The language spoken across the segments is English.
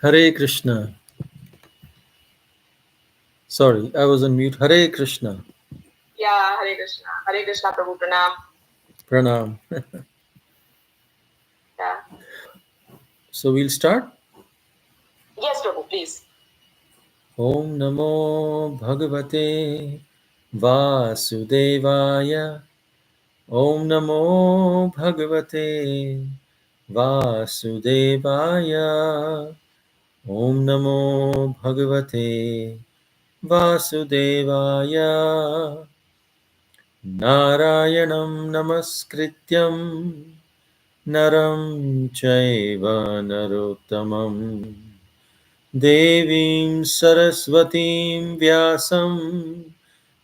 Hare Krishna. Sorry, I was on mute. Hare Krishna. Yeah, Hare Krishna. Hare Krishna, Prabhu Pranam. Pranam. Yeah. So we'll start. Yes, Prabhu, please. Om Namo Bhagavate Vasudevaya. Om Namo Bhagavate Vasudevaya. Om Namo Bhagavate Vasudevaya. Narayanam Namaskrityam Naram Chaiva Narottamam Devim Saraswatim Vyasam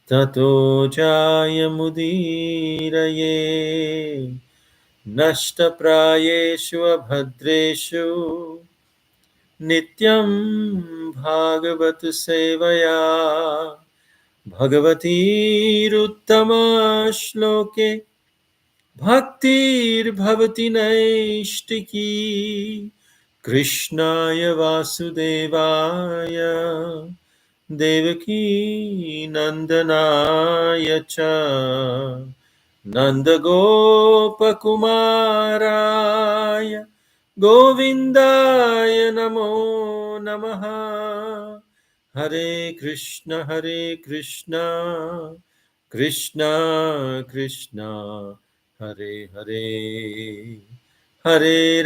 Tato Jayamudiraye Nashtaprayeshu Abhadreshu Nityam Bhagavatu Sevaya Bhagavati Ruttama Shloke Bhaktir Bhavati Naistiki Krishnaya Vasudevaya Devaki Nandanaya Cha Nandagopakumaraya Govindaya Namo Namaha Hare Krishna Hare Krishna Krishna Krishna Hare Hare Hare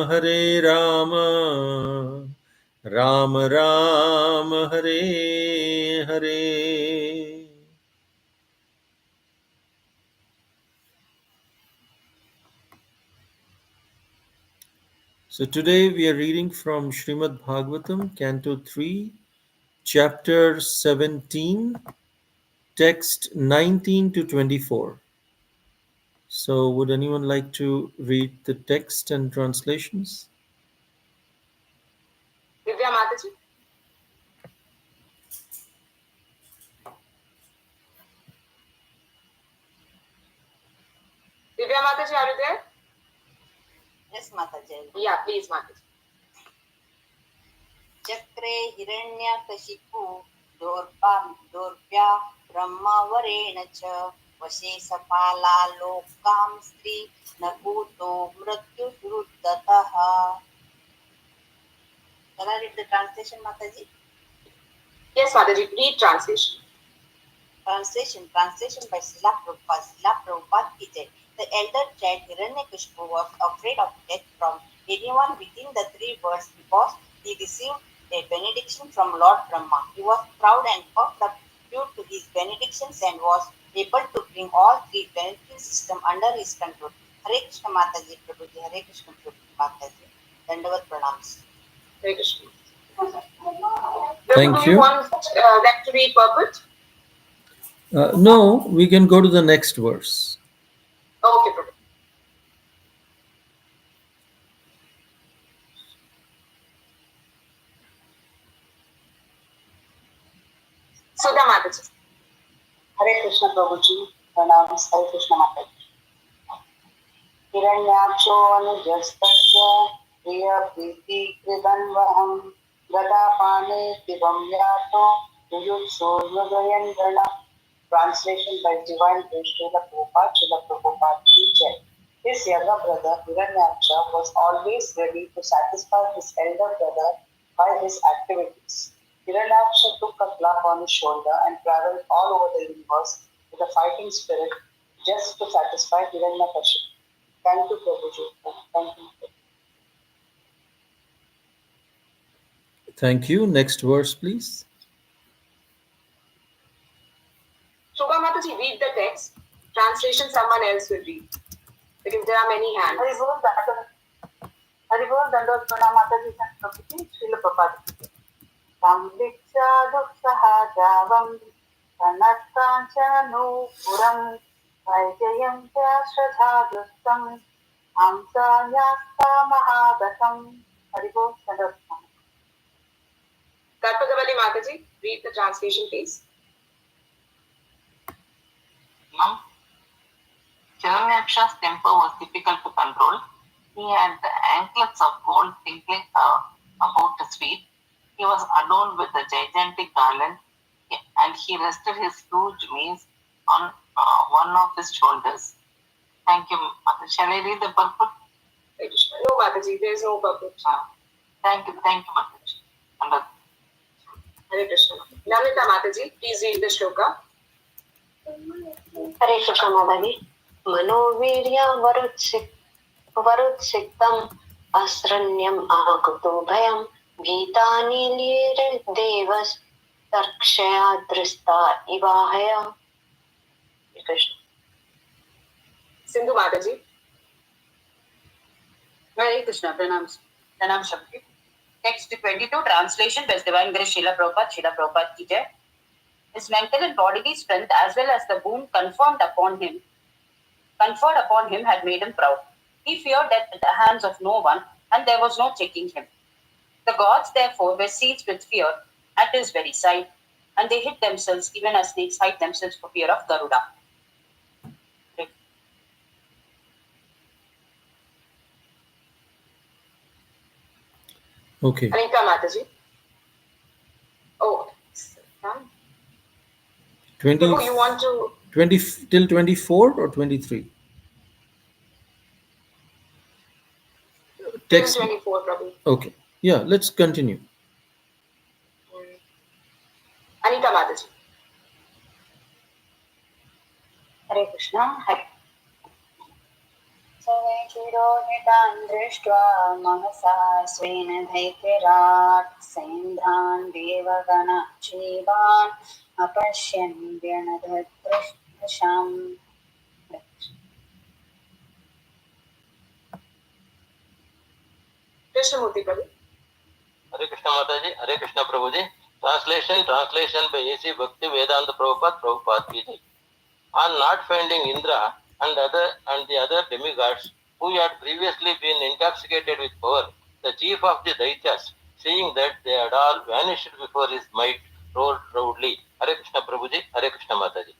Hare Rama Rama Rama Hare Hare. So today we are reading from Srimad Bhagavatam, Canto 3, Chapter 17, text 19 to 24. So would anyone like to read the text and translations? Divya Mataji. Divya Mataji, are you there? Yes, Mataji. Yeah, please, Mataji. चक्रे हिरण्यकशिपु दोर्प्या ब्रह्मवरेण च वशे सपाला लोकां स्त्री न भूतो मृत्युरुद्धतः. Can I read the translation, Mataji? Yes, Mataji, read translation. Translation by Srila Prabhupada. Srila Prabhupada ki jai. The elder child Hiranyakashipu was afraid of death from anyone within the three worlds because he received a benediction from Lord Brahma. He was proud and puffed up due to his benedictions and was able to bring all three benediction systems under his control. Hare Krishna Mataji Prabhuji, Hare Krishna Prabhuji Mataji. Dandavat pranams. Hare Krishna. Thank Do you. you want that to read purport? No, we can go to the next verse. Okay, Prabhu. Sudha Mataji. Hare Krishna Prabhuji, pranams. Hare Krishna Mataji. हिरण्याक्षो अनुजस्तस्य प्रियप्रीति कृदन्वहं गदापाने दिवं यातो युयुत्सो मृगयन्द्रण. Translation by Divine Grace Srila Prabhupada ki jai. His younger brother Hiranyaksha was always ready to satisfy his elder brother by his activities. Hiranyaksha took a club on his shoulder and traveled all over the universe with a fighting spirit just to satisfy Hiranyakashipu. Thank you, Prabhuji. Thank you. Thank you. Next verse, please. Shubha Mataji, read the text. Translation someone else will read. Because there are many hands. Haribol Dandavat Pranam Mataji Prabhuji, Srila Prabhupada. Samviksha Duksahajavam Kanatkanchanupuram Vaijayam Shradhadustam Hamsanyasta Mahagatam. Haribol Dandavat Pranam. Karpagavali Mataji, read the translation, please. Hiranyaksha's temper was difficult to control. He had the anklets of gold tinkling about his feet. He was adorned with a gigantic garland, and he rested his huge wings on one of his shoulders. Thank you, Mataji. Shall I read the purport? No, Mataji, there is no purport. Thank you, Mataji. Hare Krishna. Namita Mataji, please read the shloka. Hare Krishna Mataji. Manovirya varutsiktam asranyam akuto bhayam bhitani lire devas tarkshaya drista ivahaya. Krishna. Sindhu Mataji. Hare Krishna. Pranam Shakti. Text 22, translation by Divine Grace Srila Prabhupada ki jai. His mental and bodily strength as well as the boon conferred upon him had made him proud. He feared death at the hands of no one, and there was no checking him. The gods therefore were seized with fear at his very sight, and they hid themselves even as snakes hide themselves for fear of Garuda. Okay. Anita Mataji. Oh, 20, Prabhu, you want to 20 till 24 or 23? till Text. 24, Prabhu. Okay. Yeah, let's continue. Anita Mataji. Hare Krishna. Sarvejhirohitan drishtva mahasa svena dhaityarat sendhan devagana jivan apashyan vyanadhatrisham. Krishnamurti Prabhu. Hare Krishna Mataji, Hare Krishna Prabhuji. Translation by A.C. Bhakti Vedanta Prabhupada ki jai. On not finding Indra and the other demigods who had previously been intoxicated with power, the chief of the Daityas, seeing that they had all vanished before his might, roared loudly. Hare Krishna Prabhuji, Hare Krishna Mataji.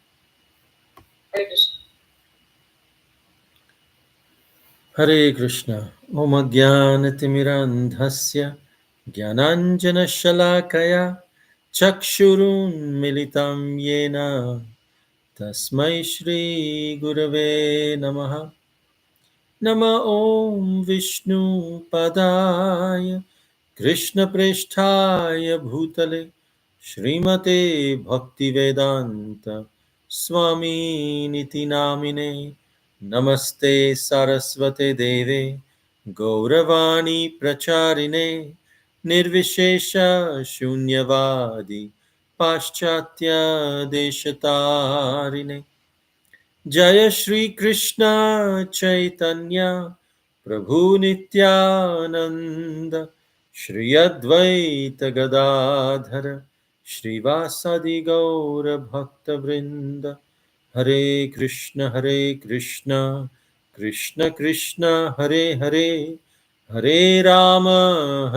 Hare Krishna. Hare Krishna. Om Ajnanatimirandhasya Jnananjanashalakaya Chakshurun Militam Yena Tasmai Shri Gurave Namaha. Nama Om Vishnu Padaya Krishna Presthaya Bhutale Srimate Bhaktivedanta Swami Niti Namine Namaste Saraswate Deve Gauravani Pracharine Nirvishesha Shunyavadi Paschatya Deshatarine Jaya Shri Krishna Chaitanya Prabhu Nityananda Shri Advaita Gadadhara Shri Vasadi Gaura Bhakta Vrinda Hare Krishna Krishna Krishna Hare Hare Hare Rama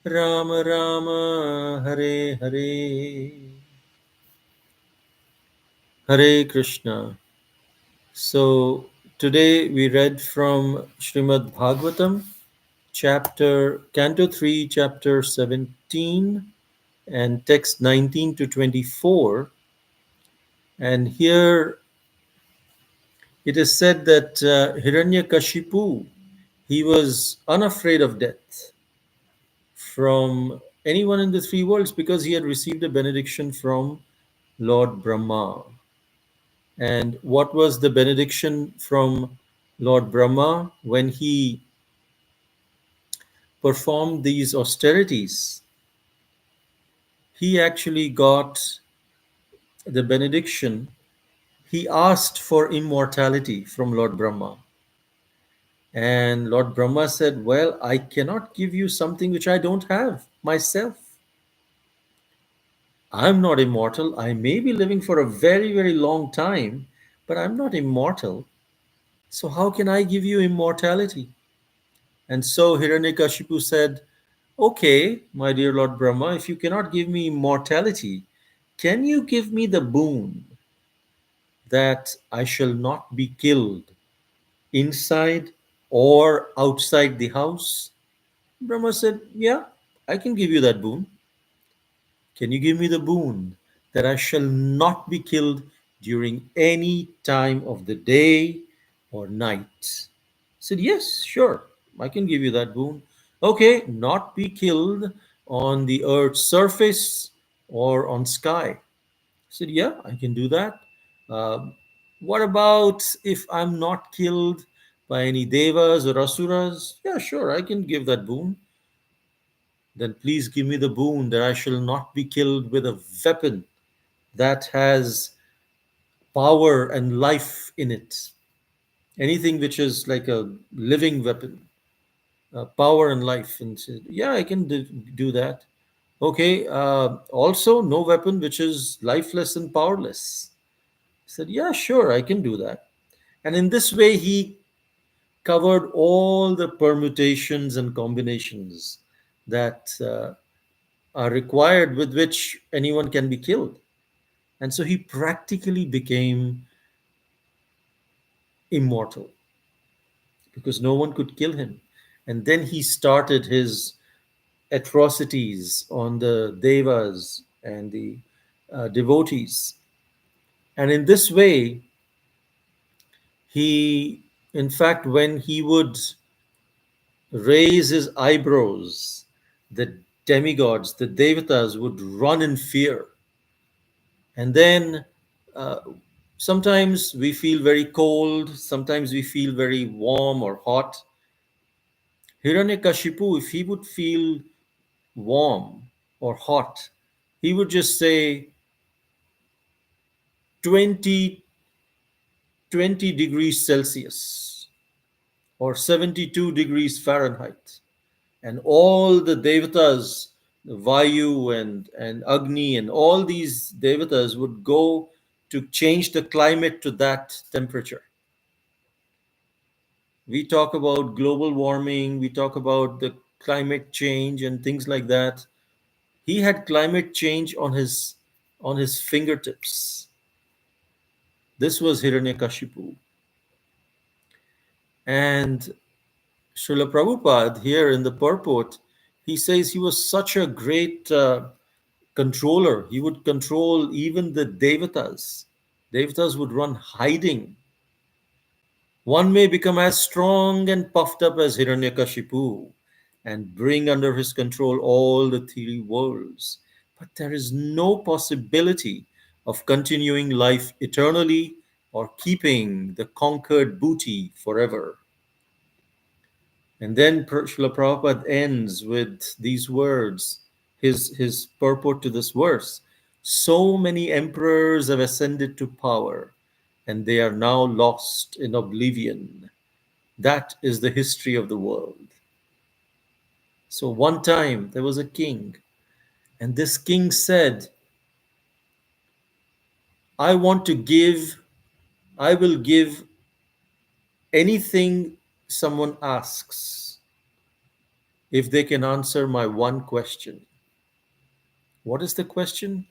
Rama Rama Hare Hare. Hare Krishna. So today we read from Srimad Bhagavatam, Canto 3, chapter 17, and text 19 to 24. And here it is said that Hiranyakashipu, he was unafraid of death from anyone in the three worlds because he had received a benediction from Lord Brahma. And what was the benediction from Lord Brahma when he performed these austerities? He actually got the benediction. He asked for immortality from Lord Brahma. And Lord Brahma said, well, I cannot give you something which I don't have myself. I'm not immortal. I may be living for a very, very long time, but I'm not immortal. So how can I give you immortality? And so Hiranyakashipu said, okay, my dear Lord Brahma, if you cannot give me immortality, can you give me the boon that I shall not be killed inside or outside the house? Brahma said, yeah, I can give you that boon. Can you give me the boon that I shall not be killed during any time of the day or night? I said, yes, sure, I can give you that boon. Okay, not be killed on the earth's surface or on sky. I said, yeah, I can do that. Um, what about if I'm not killed by any devas or asuras? Yeah, sure, I can give that boon. Then please give me the boon that I shall not be killed with a weapon that has power and life in it. Anything which is like a living weapon, power and life. And said, yeah, I can do that. Okay, also no weapon which is lifeless and powerless. I said, yeah, sure, I can do that. And in this way, he covered all the permutations and combinations that are required with which anyone can be killed. And so he practically became immortal because no one could kill him. And then he started his atrocities on the devas and the devotees. And in this way, he, in fact, when he would raise his eyebrows, the demigods, the devatas would run in fear. And then uh, sometimes we feel very cold, sometimes we feel very warm or hot. Hiranyakashipu, if he would feel warm or hot, he would just say 20, 20 degrees Celsius or 72 degrees Fahrenheit. And all the devatas, the Vayu and Agni, and all these devatas would go to change the climate to that temperature. We talk about global warming, we talk about the climate change and things like that. He had climate change on his fingertips. This was Hiranyakashipu. And Srila Prabhupada here in the purport, he says he was such a great controller. He would control even the devatas. Devatas would run hiding. One may become as strong and puffed up as Hiranyakashipu and bring under his control all the three worlds. But there is no possibility of continuing life eternally or keeping the conquered booty forever. And then Srila Prabhupada ends with these words, his purport to this verse. So many emperors have ascended to power, and they are now lost in oblivion. That is the history of the world. So one time there was a king, and this king said, I want to give, I will give anything someone asks if they can answer my one question. What is the question?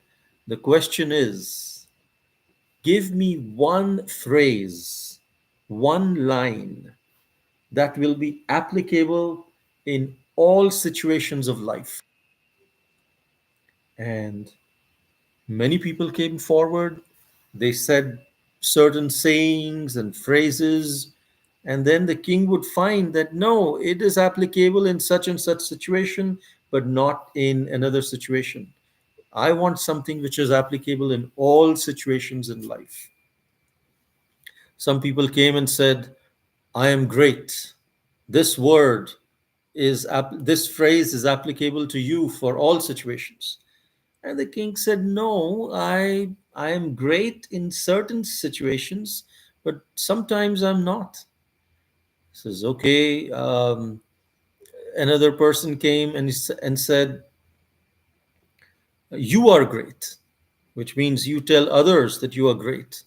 The question is, give me one phrase, one line that will be applicable in all situations of life. And many people came forward. They said certain sayings and phrases. And then the king would find that no, it is applicable in such and such situation, but not in another situation. I want something which is applicable in all situations in life. Some people came and said, I am great. This word this phrase is applicable to you for all situations. And the king said, no, I am great in certain situations, but sometimes I'm not. He says, okay. Another person came and said, you are great, which means you tell others that you are great.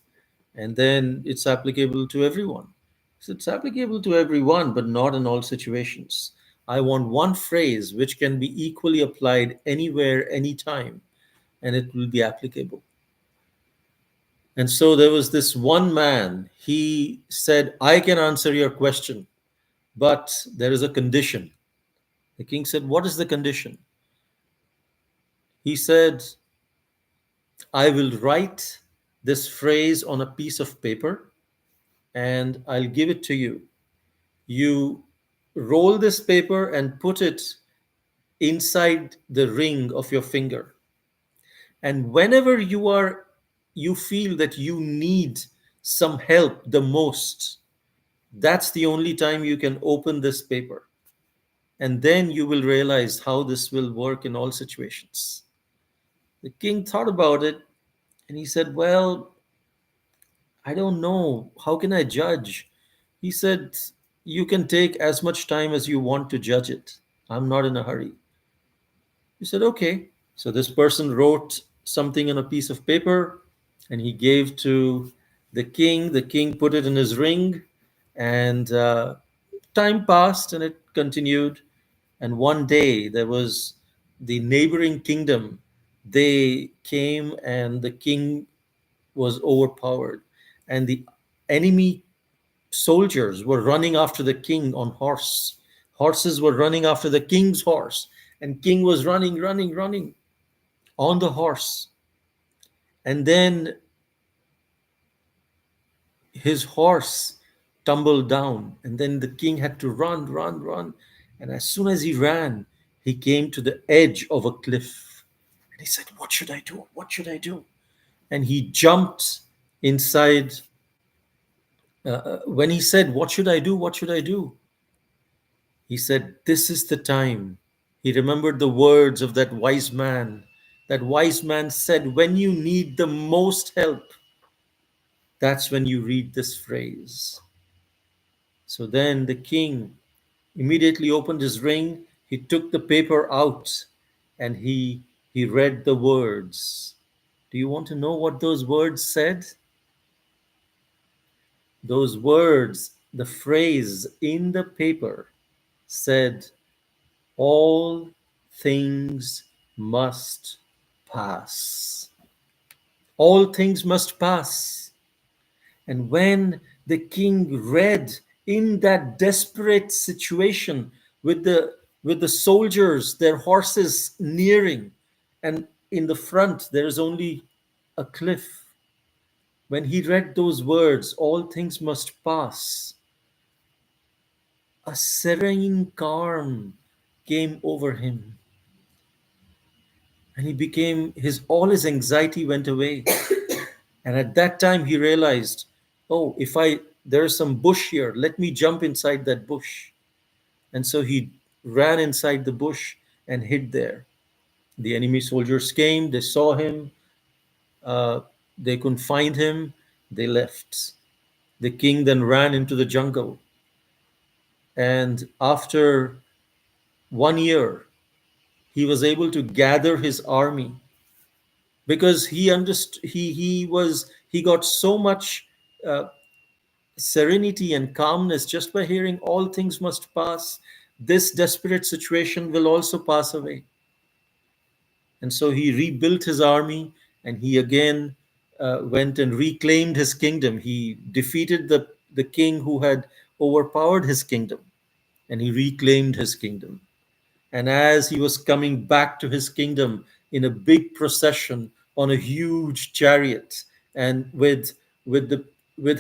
And then it's applicable to everyone. So it's applicable to everyone, but not in all situations. I want one phrase which can be equally applied anywhere, anytime, and it will be applicable. And so there was this one man, he said, I can answer your question, but there is a condition. The king said, "What is the condition?" He said, "I will write this phrase on a piece of paper and I'll give it to you. You roll this paper and put it inside the ring of your finger. And whenever you feel that you need some help the most, that's the only time you can open this paper. And then you will realize how this will work in all situations." The king thought about it and he said, "Well, I don't know. How can I judge?" He said, "You can take as much time as you want to judge it. I'm not in a hurry." He said, "Okay." So this person wrote something on a piece of paper and he gave to the king. The king put it in his ring, and time passed and it continued. And one day there was the neighboring kingdom. They came and the king was overpowered, and the enemy soldiers were running after the king on horse. Horses were running after the king's horse, and king was running, running, running on the horse. And then his horse tumbled down, and then the king had to run, run, run. And as soon as he ran, he came to the edge of a cliff. And he said, "What should I do? What should I do?" And he jumped inside. When he said, "What should I do? What should I do?" He said, "This is the time." He remembered the words of that wise man. That wise man said, "When you need the most help, that's when you read this phrase." So then the king immediately opened his ring. He took the paper out and he read the words. Do you want to know what those words said? Those words, the phrase in the paper said, "All things must pass." All things must pass. And when the king read in that desperate situation with the soldiers, their horses nearing, and in the front there is only a cliff. When he read those words, "All things must pass," a serene calm came over him, and he became his all his anxiety went away. And at that time he realized, "Oh, if I there's some bush here, let me jump inside that bush." And so he ran inside the bush and hid there. The enemy soldiers came, they saw him, uh, they couldn't find him, they left. The king then ran into the jungle, and after 1 year he was able to gather his army, because he understood, he got so much uh, serenity and calmness just by hearing, "All things must pass. This desperate situation will also pass away." And so he rebuilt his army, and he again went and reclaimed his kingdom. He defeated the king who had overpowered his kingdom, and he reclaimed his kingdom. And as he was coming back to his kingdom in a big procession on a huge chariot, and with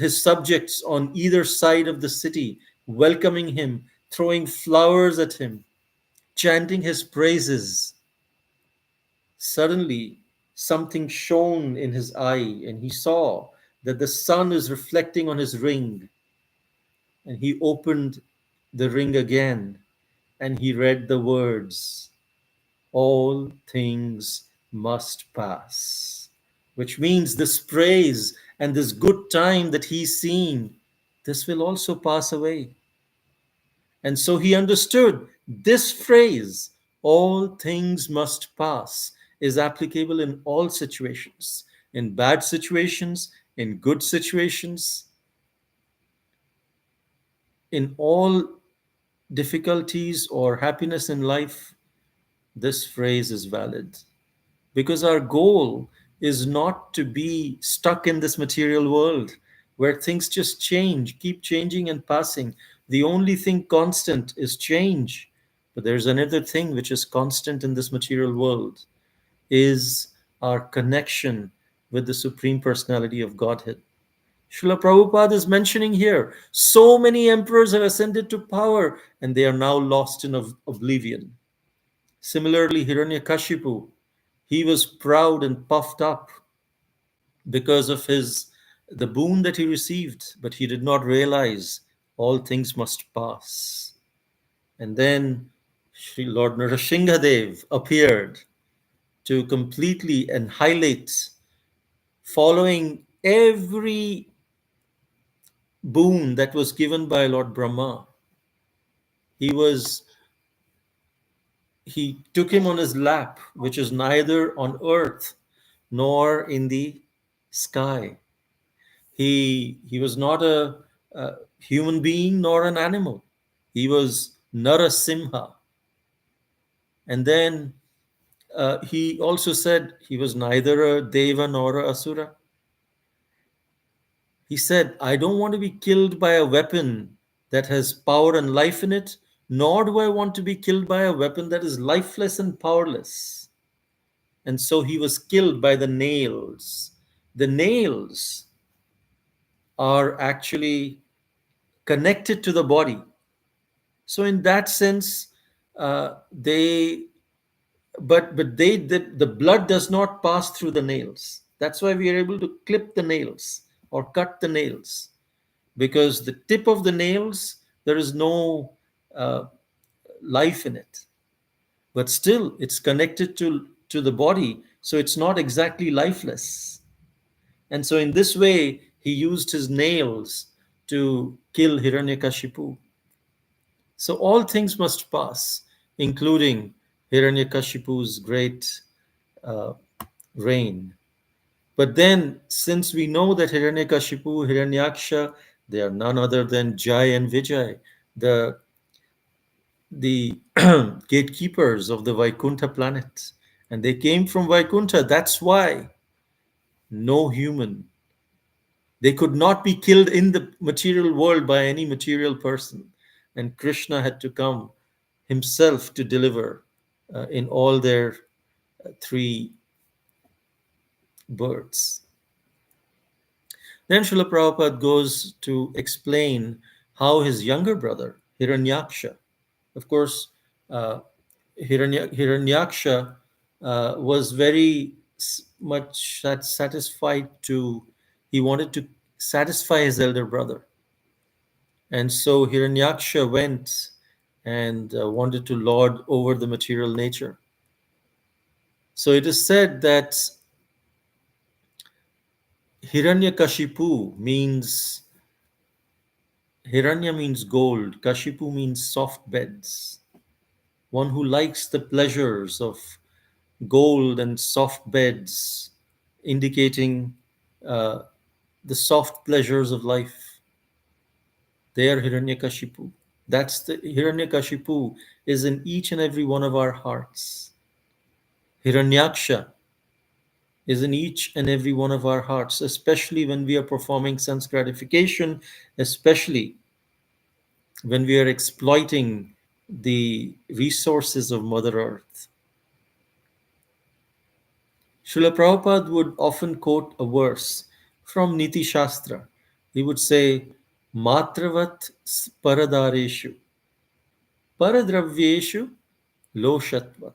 his subjects on either side of the city, welcoming him, throwing flowers at him, chanting his praises, suddenly something shone in his eye, and he saw that the sun is reflecting on his ring. And he opened the ring again, and he read the words, "All things must pass," which means this praise and this good time that he's seeing, this will also pass away. And so he understood this phrase, "All things must pass," is applicable in all situations, in bad situations, in good situations, in all difficulties or happiness in life. This phrase is valid. Because our goal is not to be stuck in this material world where things just change, keep changing and passing. The only thing constant is change. But there's another thing which is constant in this material world, is our connection with the Supreme Personality of Godhead. Srila Prabhupada is mentioning here, so many emperors have ascended to power and they are now lost in oblivion. Similarly, Hiranyakashipu, he was proud and puffed up because of the boon that he received, but he did not realize all things must pass. And then Sri Lord Narasinghadev appeared to completely annihilate, following every boon that was given by Lord Brahma. He took him on his lap, which is neither on earth nor in the sky. He was not a human being nor an animal. He was Narasimha. And then he also said he was neither a deva nor a asura. He said, I don't want to be killed by a weapon that has power and life in it, nor do I want to be killed by a weapon that is lifeless and powerless. And so he was killed by the nails. The nails are actually connected to the body. So in that sense, they but the blood does not pass through the nails. That's why we are able to clip the nails or cut the nails, because the tip of the nails, there is no uh, life in it, but still it's connected to the body, so it's not exactly lifeless. And so in this way he used his nails to kill Hiranyakashipu. So all things must pass, including Hiranyakashipu's great uh, reign. But then, since we know that Hiranyakashipu, Hiranyaksha, they are none other than Jai and Vijay, the gatekeepers of the Vaikuntha planet, and they came from Vaikuntha. That's why no human, they could not be killed in the material world by any material person. And Krishna had to come himself to deliver in all their three births. Then Srila Prabhupada goes to explain how his younger brother, Hiranyaksha, of course, uh, Hiranyaksha was very much satisfied to, he wanted to satisfy his elder brother. And so Hiranyaksha went and wanted to lord over the material nature. So it is said that Hiranyakashipu means, Hiranya means gold, Kashipu means soft beds. One who likes the pleasures of gold and soft beds, indicating uh, the soft pleasures of life. They are Hiranyakashipu. That's the Hiranyakashipu is in each and every one of our hearts. Hiranyaksha is in each and every one of our hearts, especially when we are performing sense gratification, especially when we are exploiting the resources of Mother Earth. Srila Prabhupada would often quote a verse from Niti Shastra. He would say, Matravat paradareshu, paradravyeshu loshatvat,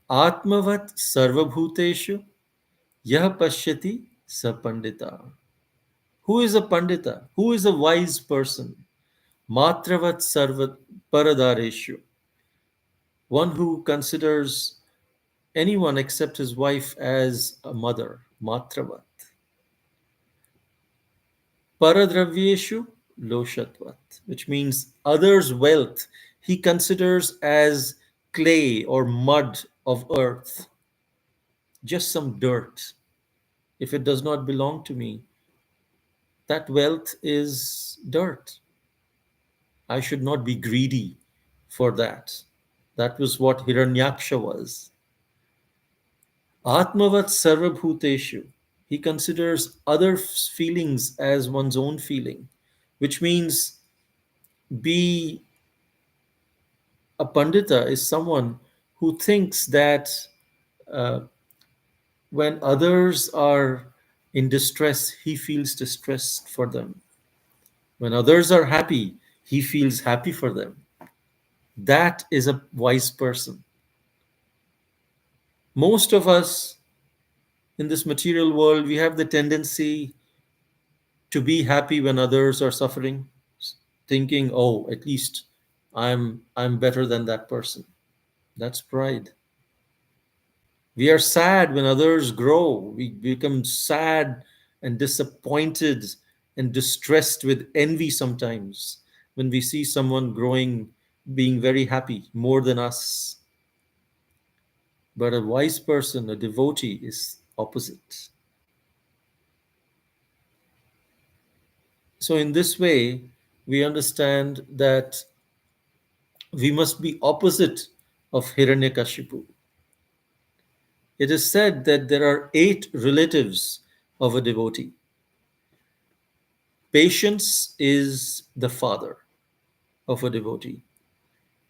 atmavat sarvabhuteshu yah pashyati sapandita. Who is a pandita? Who is a wise person? Matravat sarva paradareshu, one who considers anyone except his wife as a mother, matravat. Paradravyeshu loshatvat, which means others' wealth he considers as clay or mud of earth, just some dirt. If it does not belong to me, that wealth is dirt. I should not be greedy for that. That was what Hiranyaksha was. Atmavat sarvabhuteshu. He considers other feelings as one's own feeling, which means be A pandita is someone who thinks that uh, when others are in distress, he feels distressed for them. When others are happy, he feels happy for them. That is a wise person. Most of us in this material world, we have the tendency to be happy when others are suffering, thinking, oh, at least I'm better than that person. That's pride. We are sad when others grow. We become sad and disappointed and distressed with envy sometimes when we see someone growing, being very happy more than us. But a wise person, a devotee, is opposite. So, in this way, we understand that we must be opposite of Hiranyakashipu. It is said that there are 8 relatives of a devotee. Patience is the father of a devotee.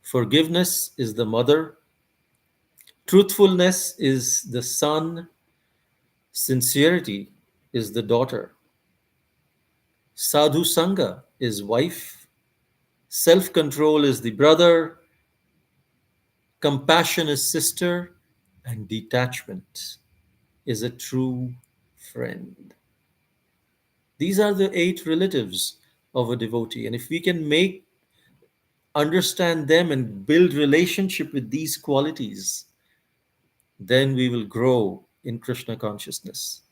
Forgiveness is the mother. Truthfulness is the son. Sincerity is the daughter. Sadhu Sangha is wife. Self control is the brother. Compassion is sister. And detachment is a true friend. These are the 8 relatives of a devotee. And if we can understand them and build relationship with these qualities, then we will grow in Krishna consciousness.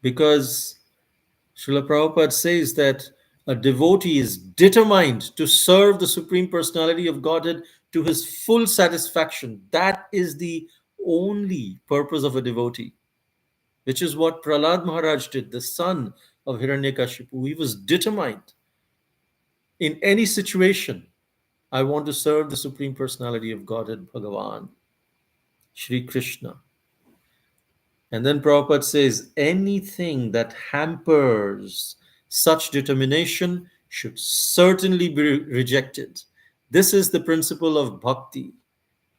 Because Srila Prabhupada says that a devotee is determined to serve the Supreme Personality of Godhead to his full satisfaction. That is the only purpose of a devotee, which is what Prahlad Maharaj did, the son of Hiranyakashipu. He was determined in any situation, I want to serve the Supreme Personality of Godhead, Bhagavan, Shri Krishna. And then Prabhupada says anything that hampers such determination should certainly be rejected. This is the principle of bhakti.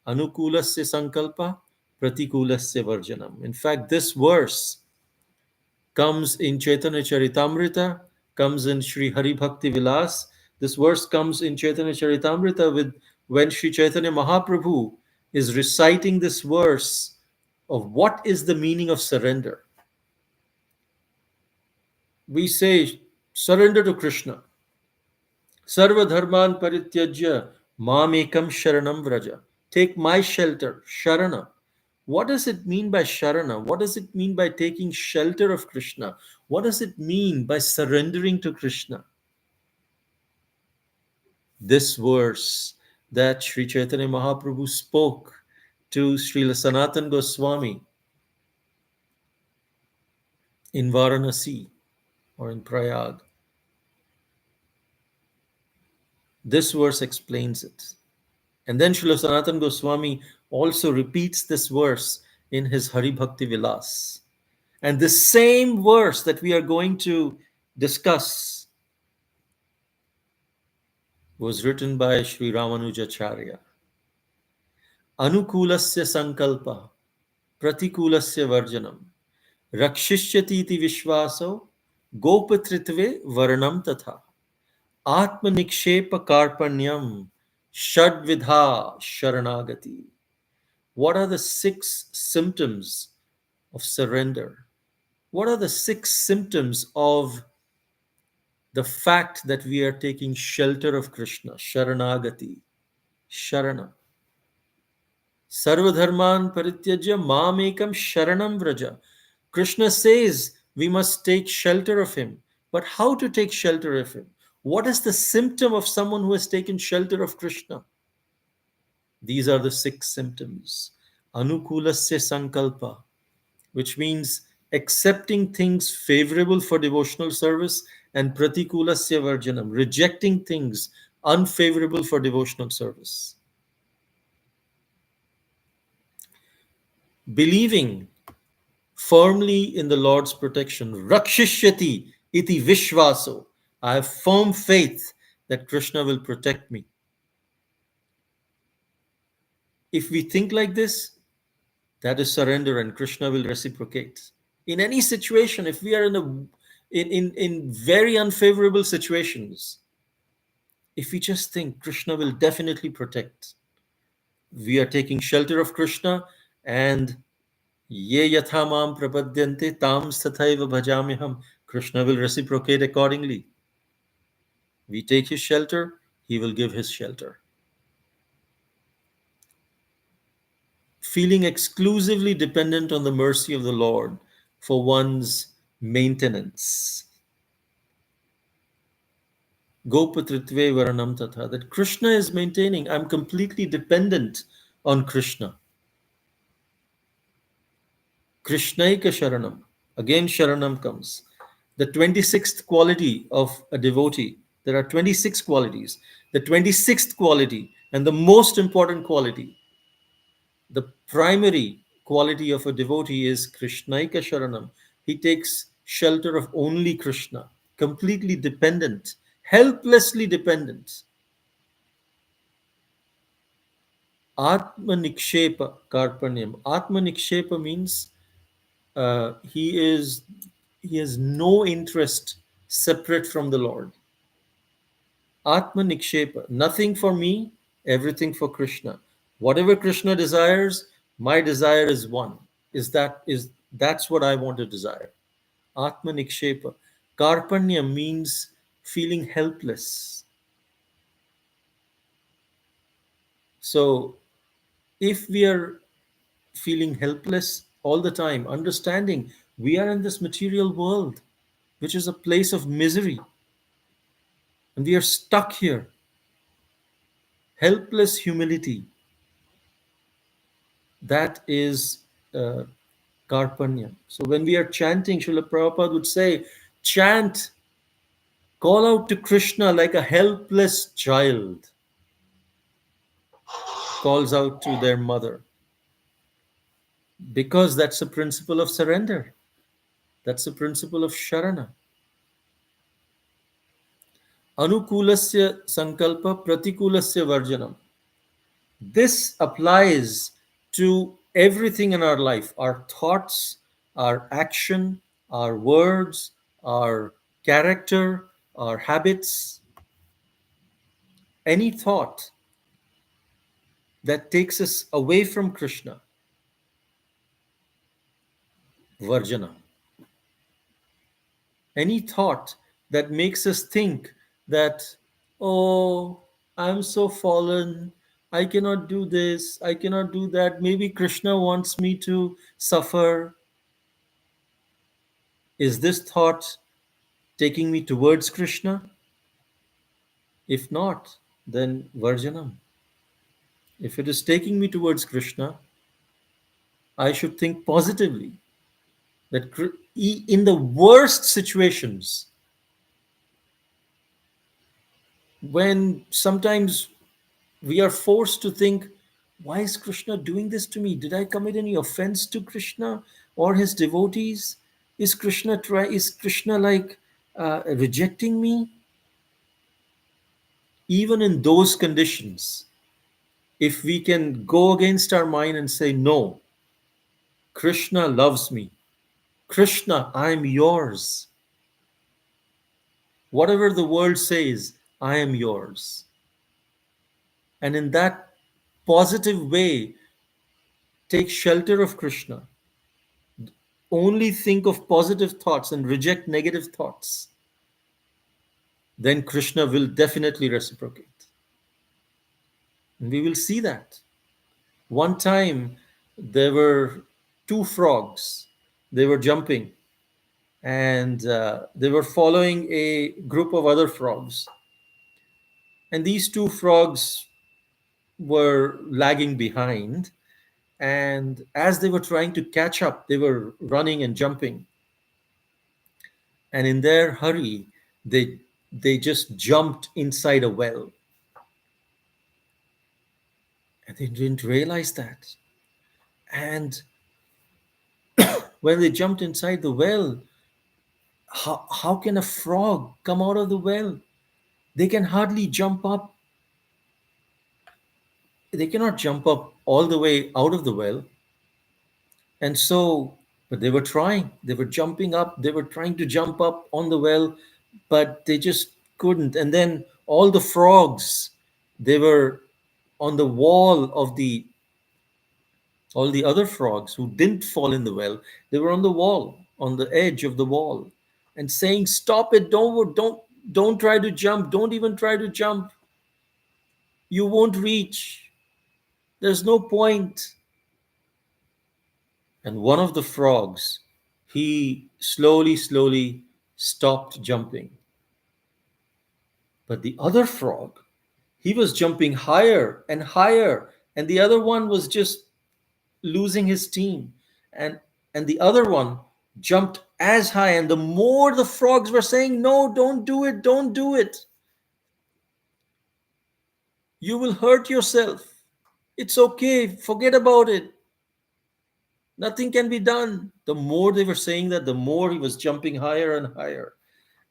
Anukulasya sankalpa, pratikulasya varjanam. In fact, this verse comes in Chaitanya Charitamrita, comes in Sri Hari Bhakti Vilas. This verse comes in Chaitanya Charitamrita with when Sri Chaitanya Mahaprabhu is reciting this verse of what is the meaning of surrender. We say surrender to Krishna. Sarva dharman parityajya mamekam sharanam vraja. Take my shelter, sharana. What does it mean by sharana? What does it mean by taking shelter of Krishna? What does it mean by surrendering to Krishna? This verse that Sri Chaitanya Mahaprabhu spoke to Srila Sanatan Goswami in Varanasi or in Prayag, this verse explains it. And then Srila Sanatan Goswami also repeats this verse in his Hari Bhakti Vilas. And the same verse that we are going to discuss was written by Sri Ramanujacharya. Anukulasya sankalpa, pratikulasya varjanam, rakshishyati iti vishvaso, gopatritve varanam tatha, atma nikshepa karpanyam, shadvidha sharanagati. What are the 6 symptoms of surrender? What are the 6 symptoms of the fact that we are taking shelter of Krishna? Sharanagati, Sharana. Sarvadharman parityajya mamekam sharanam vraja. Krishna says we must take shelter of him. But how to take shelter of him? What is the symptom of someone who has taken shelter of Krishna? These are the 6 symptoms. Anukulasya sankalpa, which means accepting things favorable for devotional service, and pratikulasya varjanam, rejecting things unfavorable for devotional service. Believing firmly in the Lord's protection. Rakshishyati iti vishvaso. I have firm faith that Krishna will protect me. If we think like this, that is surrender, and Krishna will reciprocate. In any situation, if we are in very unfavorable situations, if we just think, Krishna will definitely protect. We are taking shelter of Krishna, and ye yatha mam prapadyante tam tathaiva bhajamyaham. Krishna will reciprocate accordingly. We take his shelter, he will give his shelter. Feeling exclusively dependent on the mercy of the Lord for one's maintenance. Gopatritve varanam tatha. That Krishna is maintaining. I'm completely dependent on Krishna. Krishnaika Sharanam. Again, Sharanam comes. The 26th quality of a devotee. There are 26 qualities. The 26th quality and the most important quality, the primary quality of a devotee is Krishnaika Sharanam. He takes shelter of only Krishna, completely dependent, helplessly dependent. Atma Nikshepa Karpanyam. Atma Nikshepa means he has no interest separate from the Lord. Atma Nikshepa, nothing for me, everything for Krishna. Whatever Krishna desires, my desire is one. That's what I want to desire. Atma Nikshepa. Karpanya means feeling helpless. So if we are feeling helpless all the time, understanding we are in this material world, which is a place of misery, and we are stuck here. Helpless humility, that is uh, Karpanya. So when we are chanting, Srila Prabhupada would say, chant, call out to Krishna like a helpless child calls out to their mother. Because that's a principle of surrender. That's a principle of Sharana. Anukulasya sankalpa pratikulasya varjanam. This applies to everything in our life, our thoughts, our action, our words, our character, our habits. Any thought that takes us away from Krishna, Varjana. Any thought that makes us think that, oh, I'm so fallen, I cannot do this, I cannot do that, maybe Krishna wants me to suffer. Is this thought taking me towards Krishna? If not, then Varjanam. If it is taking me towards Krishna, I should think positively that in the worst situations, when sometimes we are forced to think, why is Krishna doing this to me? Did I commit any offense to Krishna or his devotees? Is Krishna like rejecting me? Even in those conditions, if we can go against our mind and say, no, Krishna loves me. Krishna, I'm yours. Whatever the world says, I am yours. And in that positive way, take shelter of Krishna. Only think of positive thoughts and reject negative thoughts. Then Krishna will definitely reciprocate. And we will see that. One time, there were two frogs. They were jumping, and they were following a group of other frogs. And these two frogs were lagging behind. And as they were trying to catch up, they were running and jumping. And in their hurry, they just jumped inside a well. And they didn't realize that. And when they jumped inside the well, how can a frog come out of the well? They can hardly jump up. they cannot jump up all the way out of the well. And so, but they were trying, they were jumping up, they were trying to jump up on the well, but they just couldn't. And then all the frogs, they were on the wall of the, all the other frogs who didn't fall in the well, they were on the wall, on the edge of the wall, and saying, "Stop it! Don't try to jump! Don't even try to jump! You won't reach! There's no point." And one of the frogs, he slowly stopped jumping. But the other frog, he was jumping higher and higher, and the other one was just losing his steam. And the other one jumped as high, and the more the frogs were saying, "No, don't do it, don't do it. You will hurt yourself. It's okay, forget about it. Nothing can be done." The more they were saying that, the more he was jumping higher and higher.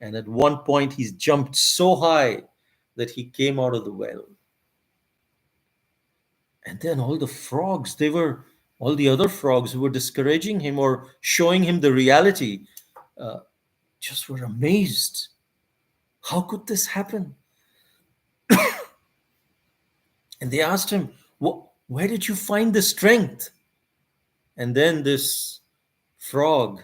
And at one point, he jumped so high that he came out of the well. And then all the frogs, all the other frogs who were discouraging him or showing him the reality, uh, just were amazed. How could this happen? And they asked him, "Where did you find the strength?" And then this frog,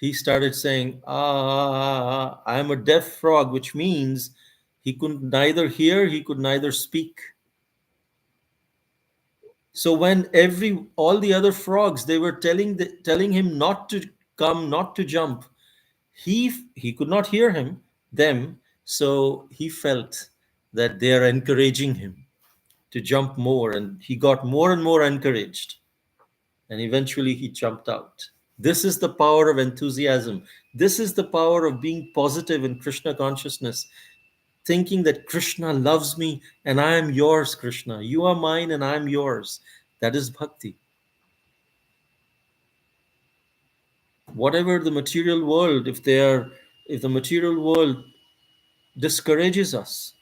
he started saying, I'm a deaf frog," which means he could neither hear, he could neither speak. So when all the other frogs, they were telling him not to come, not to jump, he could not hear them. So he felt that they are encouraging him to jump more, and he got more and more encouraged, and eventually he jumped out. This is the power of enthusiasm. This is the power of being positive in Krishna consciousness, thinking that Krishna loves me and I am yours, Krishna. You are mine and I am yours. That is bhakti. Whatever the material world, if the material world discourages us,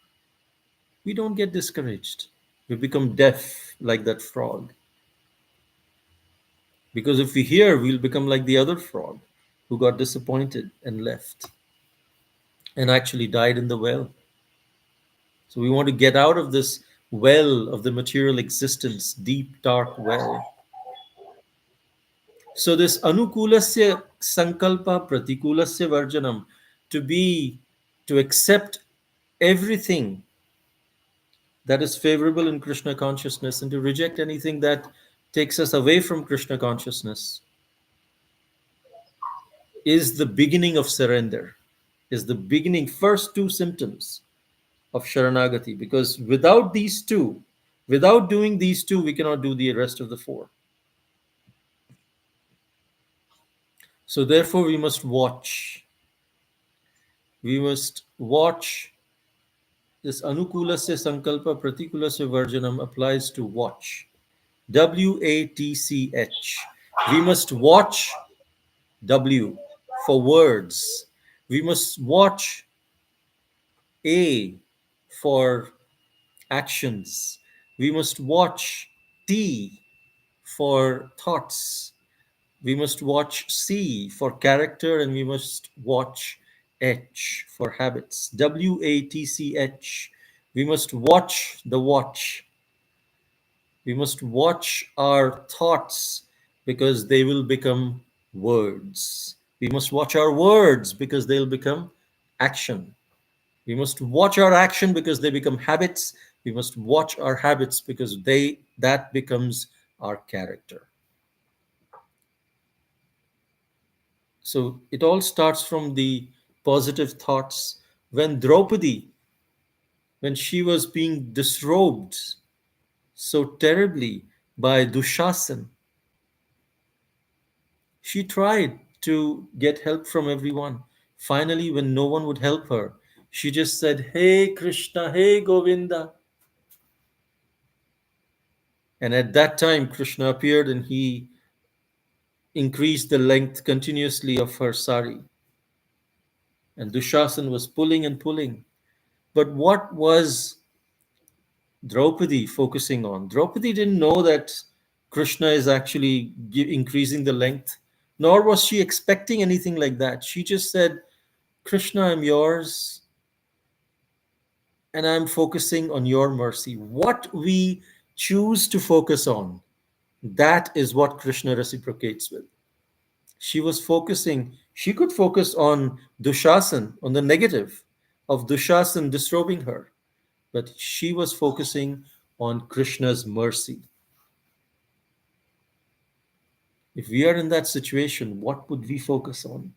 we don't get discouraged. We become deaf like that frog. Because if we hear, we'll become like the other frog who got disappointed and left and actually died in the well. So we want to get out of this well of the material existence, deep, dark well. So this anukulasya sankalpa pratikulasya varjanam, to accept everything that is favorable in Krishna consciousness and to reject anything that takes us away from Krishna consciousness, is the beginning of surrender, is the beginning, first two symptoms of Sharanagati. Because without these two, without doing these two, we cannot do the rest of the four. So therefore, we must watch. We must watch. This anukulasya sankalpa pratikulasya varjanam applies to watch. WATCH. We must watch. W for words. We must watch. A for actions. We must watch. T for thoughts. We must watch C for character, and we must watch H for habits. WATCH. We must watch the watch. We must watch our thoughts because they will become words. We must watch our words because they'll become action. We must watch our action because they become habits. We must watch our habits because that becomes our character. So it all starts from the positive thoughts. When Draupadi, when she was being disrobed so terribly by Dushasan, she tried to get help from everyone. Finally, when no one would help her, she just said, "Hey Krishna, hey Govinda." And at that time, Krishna appeared and he increased the length continuously of her sari. And Dushasan was pulling and pulling. But what was Draupadi focusing on. Draupadi didn't know that Krishna is actually increasing the length, nor was she expecting anything like that. She just said, Krishna, I'm yours, and I'm focusing on your mercy. What we choose to focus on, that is what Krishna reciprocates with. She was focusing, she could focus on Dushasan, on the negative of Dushasan disturbing her, but she was focusing on Krishna's mercy. If we are in that situation, what would we focus on?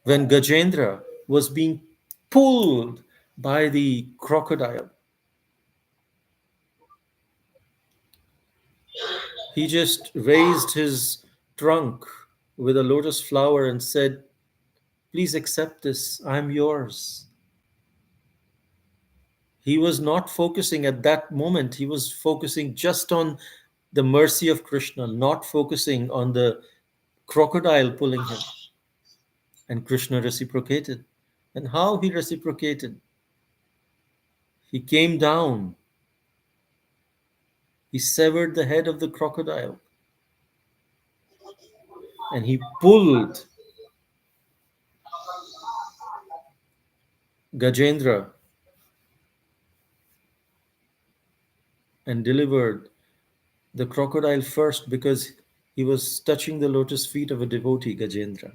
When Gajendra was being pulled by the crocodile, he just raised his trunk with a lotus flower and said, please accept this, I'm yours. He was not focusing at that moment, he was focusing just on the mercy of Krishna, not focusing on the crocodile pulling him. And Krishna reciprocated. And how he reciprocated? He came down, he severed the head of the crocodile, and he pulled Gajendra and delivered the crocodile first because he was touching the lotus feet of a devotee, Gajendra.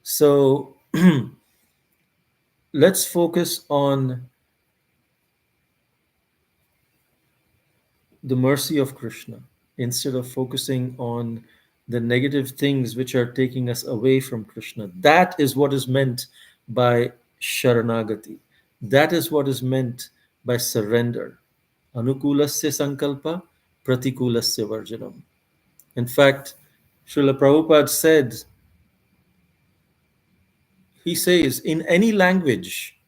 So let's focus on the mercy of Krishna instead of focusing on the negative things which are taking us away from Krishna. That is what is meant by Sharanagati. That is what is meant by surrender. Anukulasya sankalpa, pratikulasya varjanam. In fact, Srila Prabhupada said, he says, in any language,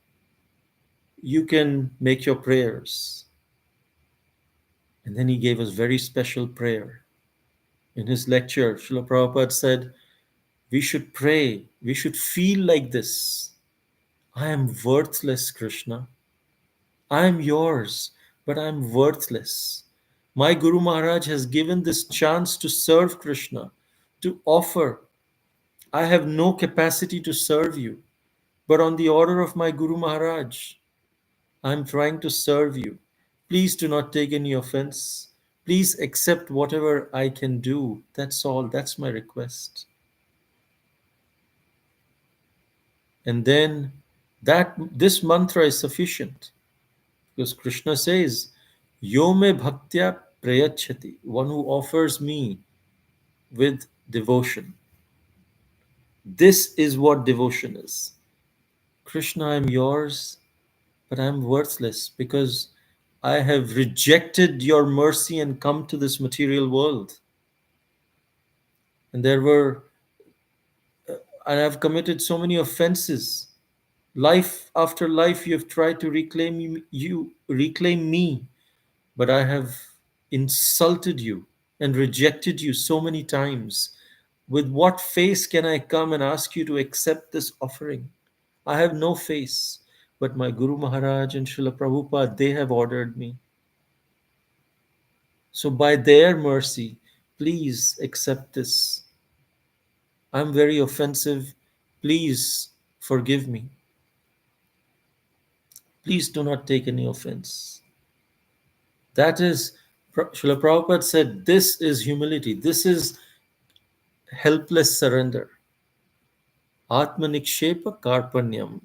you can make your prayers. And then he gave us very special prayer. In his lecture, Srila Prabhupada said, we should pray, we should feel like this. I am worthless, Krishna. I am yours, but I am worthless. My Guru Maharaj has given this chance to serve Krishna, to offer. I have no capacity to serve you, but on the order of my Guru Maharaj, I am trying to serve you. Please do not take any offense. Please accept whatever I can do. That's all. That's my request. And then this mantra is sufficient because Krishna says, Yo me bhaktya prayachati, one who offers me with devotion. This is what devotion is. Krishna, I'm yours, but I'm worthless because I have rejected your mercy and come to this material world. And I've committed so many offenses. Life after life, you have tried to reclaim me, but I have insulted you and rejected you so many times. With what face can I come and ask you to accept this offering? I have no face, but my Guru Maharaj and Srila Prabhupada, they have ordered me. So by their mercy, please accept this. I'm very offensive. Please forgive me. Please do not take any offense. That is, Srila Prabhupada said, this is humility. This is helpless surrender. Atmanikshepa karpanyam.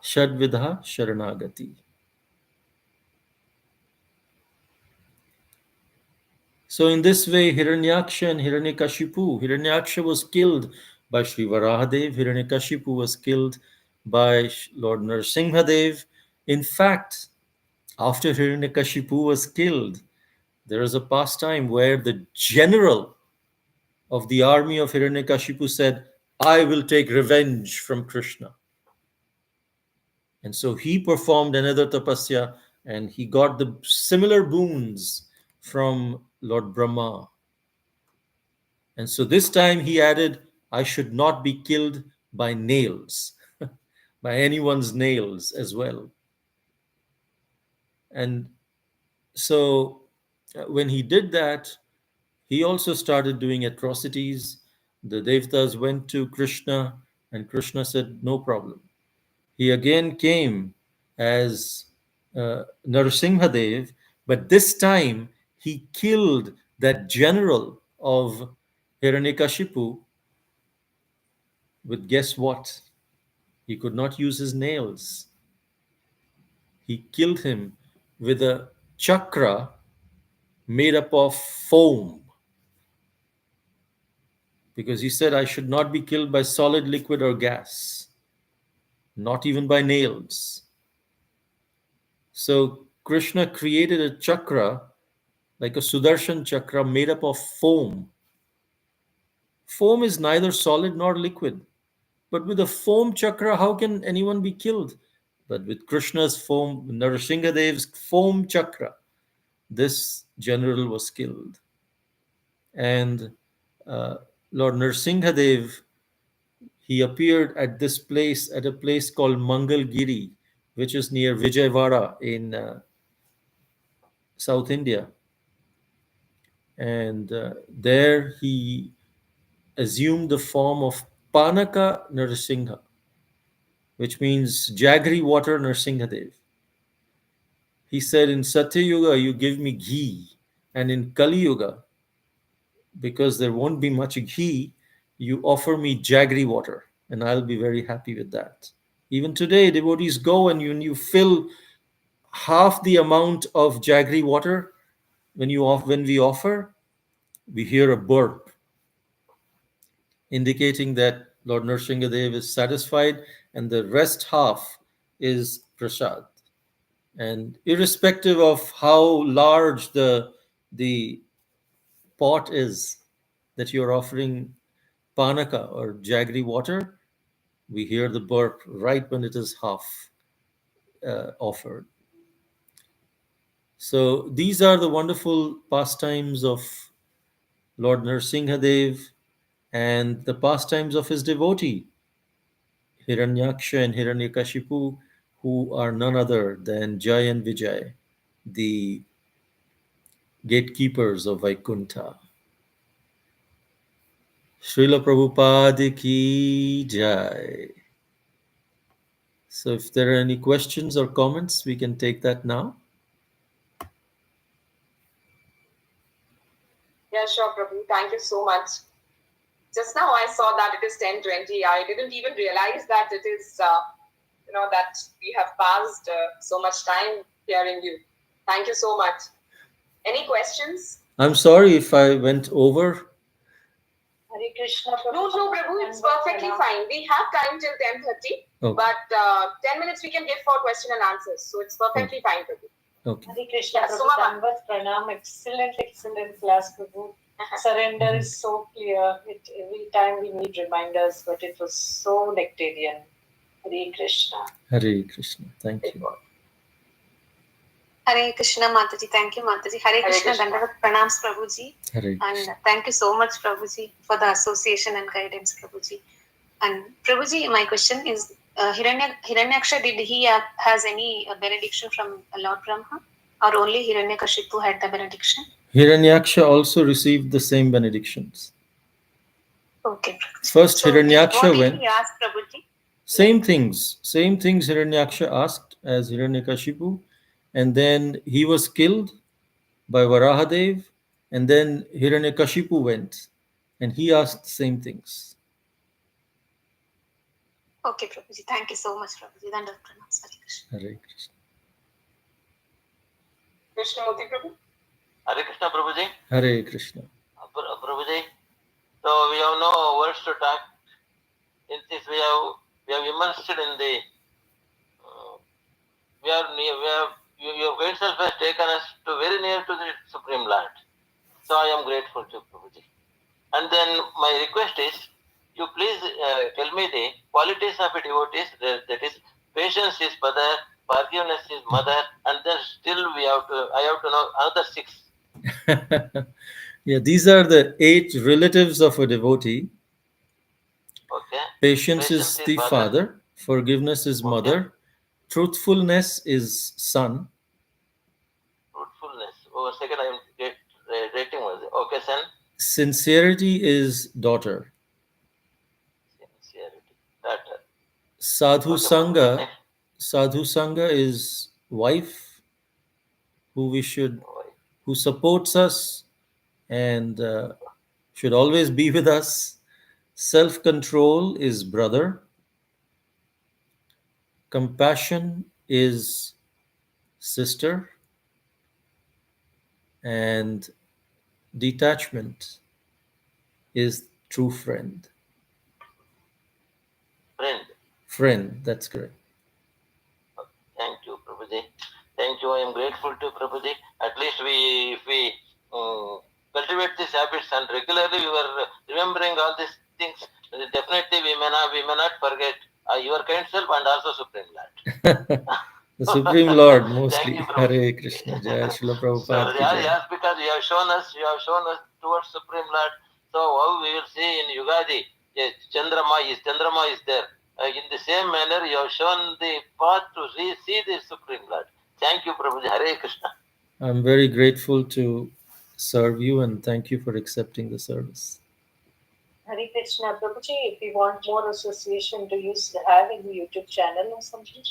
Shadvidha sharanagati. So in this way, Hiranyaksha and Hiranyaksha was killed by Sri Varahadev. Hiranyakashipu was killed by Lord Narasimhadev. In fact, after Hiranyakashipu was killed, there is a pastime where the general of the army of Hiranyakashipu said, I will take revenge from Krishna. And so he performed another tapasya and he got the similar boons from Lord Brahma. And so this time he added, I should not be killed by nails, by anyone's nails as well. And so when he did that, he also started doing atrocities. The Devtas went to Krishna, and Krishna said, no problem. He again came as Narasimhadev, but this time he killed that general of Hiranyakashipu with, guess what? He could not use his nails. He killed him with a chakra made up of foam, because he said, I should not be killed by solid, liquid, or gas, not even by nails. So Krishna created a chakra, like a Sudarshan chakra, made up of foam. Foam is neither solid nor liquid. But with a foam chakra, how can anyone be killed? But with Krishna's foam, Narasimhadev's foam chakra, this general was killed. And Lord Narasimhadev, he appeared at this place, at a place called Mangalgiri, which is near Vijayawada in South India. And there he assumed the form of Panaka Narasimha, which means jaggery water Narasimhadev. He said, in Satya Yuga, you give me ghee, and in Kali Yuga, because there won't be much ghee, you offer me jaggery water, and I'll be very happy with that. Even today, devotees go, and when you fill half the amount of jaggery water, when we offer, we hear a burp, indicating that Lord Nrsimhadev is satisfied, and the rest half is prasad. And irrespective of how large the pot is that you're offering panaka or jaggery water, we hear the burp right when it is half offered. So these are the wonderful pastimes of Lord Nrsimhadev and the pastimes of his devotee, Hiranyaksha and Hiranyakashipu, who are none other than Jai and Vijay, the gatekeepers of Vaikuntha. Srila Prabhupada ki Jai. So if there are any questions or comments, we can take that now. Yeah, sure, Prabhu. Thank you so much. Just now I saw that it is 10:20. I didn't even realize that it is, that we have passed so much time hearing you. Thank you so much. Any questions? I'm sorry if I went over. Hare Krishna. No, Prabhu, it's perfectly fine. We have time till 10:30, but 10 minutes we can give for question and answers. So it's perfectly fine, Prabhu. Okay. Hare Krishna. Yeah, Prabhu, Dandavat Pranam. Excellent class, Prabhu. Surrender is so clear. Every time we need reminders, but it was so nectarian. Hare Krishna. Hare Krishna. Thank you. Hare Krishna, Mataji. Thank you, Mataji. Hare Krishna, Dandavat Pranams, Prabhuji. And thank you so much, Prabhuji, for the association and guidance, Prabhuji. And Prabhuji, my question is, Hiranyaksha, did he has any benediction from Lord Brahma, or only Hiranyakashipu had the benediction? Hiranyaksha also received the same benedictions. Okay, Prabhuji. First, So Hiranyaksha what went. did he ask, Prabhuji? Same things Hiranyaksha asked as Hiranyakashipu, and then he was killed by Varahadev, and then Hiranyakashipu went, and he asked the same things. Okay, Prabhuji. Thank you so much, Prabhuji. Dandavat Pranams. Hare Krishna. Hare Krishna. Krishnamurti Prabhu. Hare Krishna, Prabhuji. Hare Krishna. Prabhuji. So we have no words to talk. In this we have immersed in the. Your great self has taken us to very near to the Supreme Lord. So I am grateful to Prabhuji. And then my request is, you please tell me the qualities of a devotee. That is, patience is father, forgiveness is mother, and then still I have to know another 6. Yeah, these are the 8 relatives of a devotee. Okay. Patience is the father. Forgiveness is Okay. mother. Truthfulness is son. Fruitfulness. Over second, I am get rating was it? Okay, son. Sincerity is daughter. Sincerity. That. Sadhu Okay, Prabhuji. Sangha, Next. Sadhu Sangha is wife who we should, who supports us and should always be with us. Self control is brother. Compassion is sister. And detachment is true friend. Friend. Friend, that's correct. Thank you, Prabhuji. Thank you. I am grateful to Prabhuji. At least if we cultivate these habits and regularly we were remembering all these things, definitely we may not forget your kind self and also Supreme Lord. The Supreme Lord Thank mostly. you, Prabhuji. Hare Krishna. Jai Srila So Prabhupada ki jai. yes, because you have shown us towards Supreme Lord. So how we will see in Yugadi, yes, Chandrama is there. In the same manner, you have shown the path to see the Supreme Lord. Thank you, Prabhuji. Hare Krishna. I'm very grateful to serve you and thank you for accepting the service. Hare Krishna, Prabhuji, if you want more association, do you have any YouTube channel or something?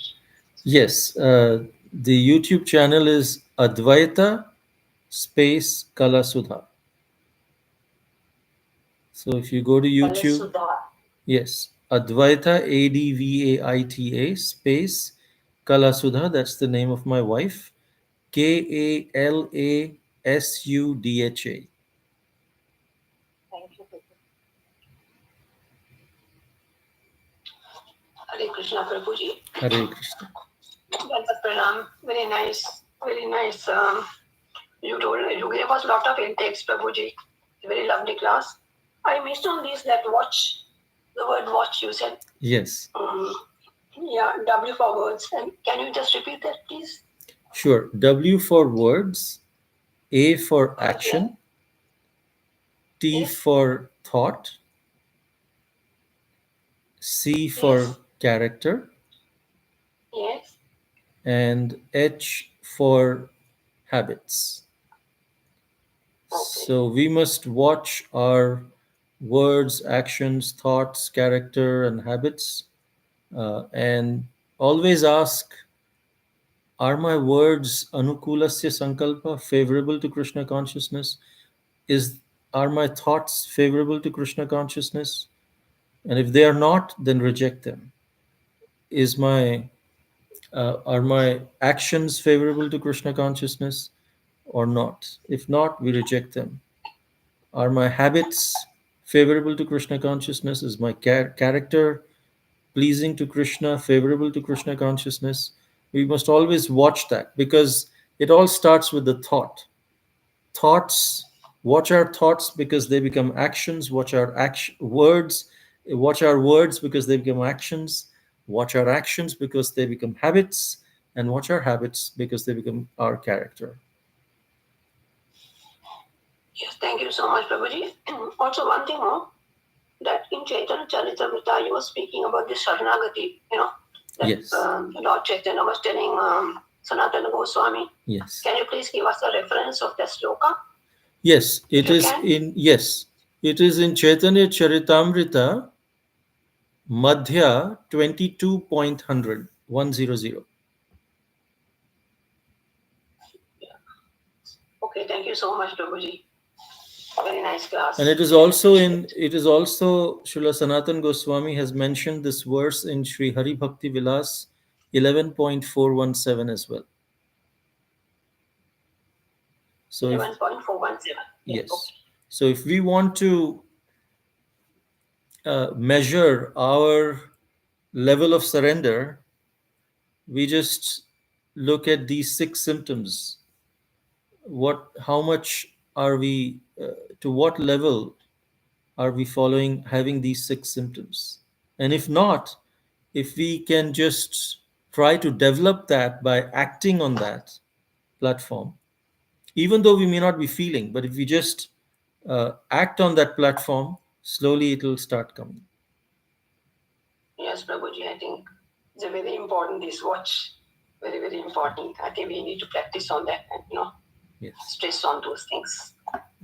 Yes, the YouTube channel is Advaita space Kalasudha. So if you go to YouTube, Kalasudha. yes, Advaita Advaita space Kalasudha. That's the name of my wife. Kalasudha. Thank you, Prabhuji. Hare Krishna, Prabhuji. Hare Krishna. Dandavat Pranam. Very nice, very nice. You gave us a lot of intakes, Prabhuji. Very lovely class. I missed on this that watch, the word watch you said. Yes. Yeah, W for words. And can you just repeat that, please? Sure. W for words, A for action, T Yes. for thought, C for Yes. character, Yes. and H for habits. Okay. So we must watch our words, actions, thoughts, character, and habits, and always ask, are my words anukulasya sankalpa, favorable to Krishna consciousness? Are my thoughts favorable to Krishna consciousness? And if they are not, then reject them. Are my actions favorable to Krishna consciousness or not? If not, we reject them. Are my habits favorable to Krishna consciousness? Is my character pleasing to Krishna, favorable to Krishna consciousness? We must always watch that because it all starts with the thought. Thoughts, watch our thoughts because they become actions. Watch our words because they become actions. Watch our actions because they become habits, and watch our habits because they become our character. Yes, thank you so much, Prabhuji. Also, one thing more, that in Chaitanya Charitamrita, you were speaking about the Sharanagati, that Yes. Lord Chaitanya was telling Sanatana Goswami. Yes. Can you please give us a reference of the sloka? Yes, If you can. it is in Chaitanya Charitamrita, Madhya 22.100, 100. Okay, thank you so much, Prabhuji. Very nice class. And it is also Srila Sanatan Goswami has mentioned this verse in Sri Hari Bhakti Vilas 11.417 as well. So 11.417. yes. Okay. So if we want to measure our level of surrender, we just look at these 6 symptoms. How much are we, to what level are we having these 6 symptoms? And if not, if we can just try to develop that by acting on that platform, even though we may not be feeling, but if we just act on that platform, slowly it will start coming. Yes, Prabhuji, I think It's a very important, this watch. Very, very important. I think we need to practice on that and, Yes, stress on those things.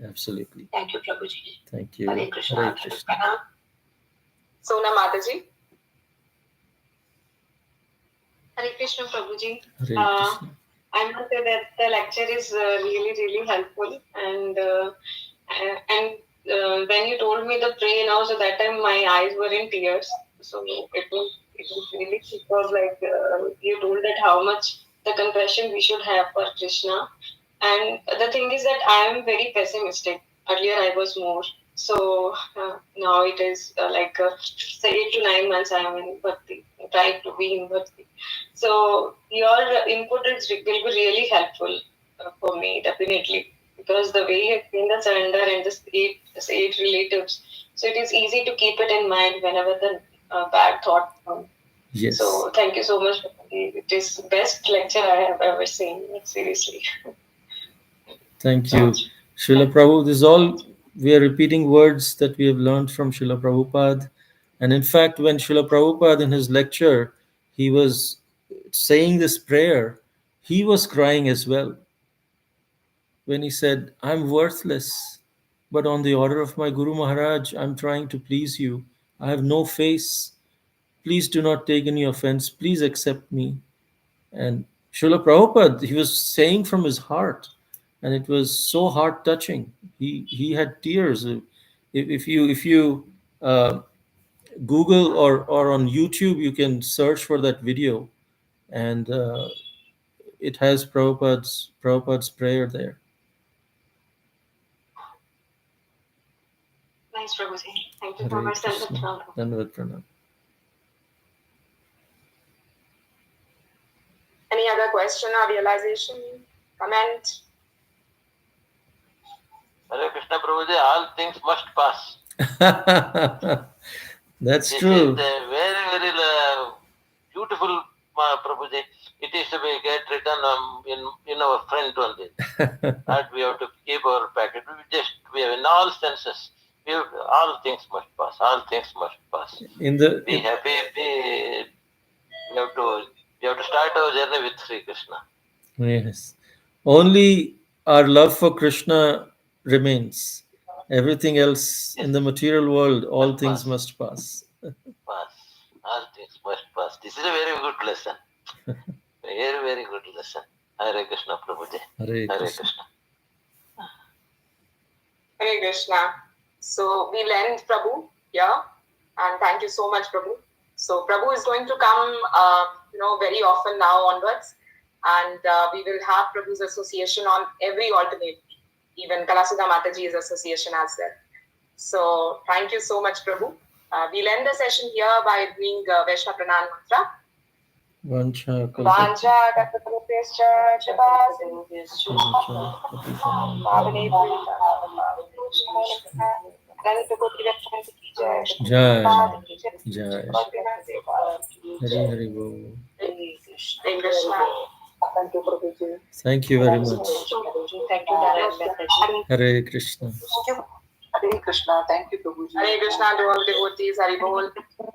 absolutely. Thank you, Prabhuji. Thank you. Hare Krishna. Hare Krishna. Sona Mataji. Hare Krishna, Prabhuji. Hare Krishna. I must say that the lecture is really, really helpful. And when you told me the pray now, so that time my eyes were in tears. So it was really, because like you told that how much the compassion we should have for Krishna. And the thing is that I am very pessimistic. Earlier I was more. So now it is say 8 to 9 months I am in Bhakti, trying to be in Bhakti. So your input will be really helpful for me, definitely, because the way you explain the surrender and the eight relatives, so it is easy to keep it in mind whenever the bad thought comes. Yes. So thank you so much. It is the best lecture I have ever seen. Seriously. Thank you. Srila Prabhu, this is all, we are repeating words that we have learned from Srila Prabhupada. And in fact, when Srila Prabhupada in his lecture, he was saying this prayer, he was crying as well. When he said, I'm worthless, but on the order of my Guru Maharaj, I'm trying to please you. I have no face. Please do not take any offense. Please accept me. And Srila Prabhupada, he was saying from his heart, and it was so heart touching. He had tears. If you Google or on YouTube, you can search for that video, and it has Prabhupada's prayer there. Nice, Prabhuji. Thank you so Hare much. Krishna. Dandavat Pranam. Any other question or realization, comment? Hare Krishna Prabhuji, all things must pass. That's This true. is a very, very beautiful Prabhuji. It is to be get written in our front only. That we have to keep our packet. We have in all senses. All things must pass. All things must pass. Be happy. We have to start our journey with Sri Krishna. Yes. Only our love for Krishna remains. Everything else in the material world, all things must pass. Pass. All things must pass. This is a very good lesson. Very, very good lesson. Hare Krishna Prabhuji. Hare Hare Krishna. Krishna. Hare Krishna. So we'll end Prabhu here, and thank you so much, Prabhu. So Prabhu is going to come, very often now onwards, and we will have Prabhu's association on every alternate. Even Kalasudha Mataji's association as well. So thank you so much, Prabhu. We'll end the session here by doing Vaishnav Pranan Mantra. Vancha Vancha Kalpatarubyascha Kripasinubhyascha Pavane Bhutta Jai. Jai. Hari Hari Bol. Hare Krishna. Thank you, Prabhuji. Thank you very much. Thank you, Narayan. Hare Krishna. Hare Krishna. Thank you, Prabhuji. Hare Krishna to all devotees. Hari Bol.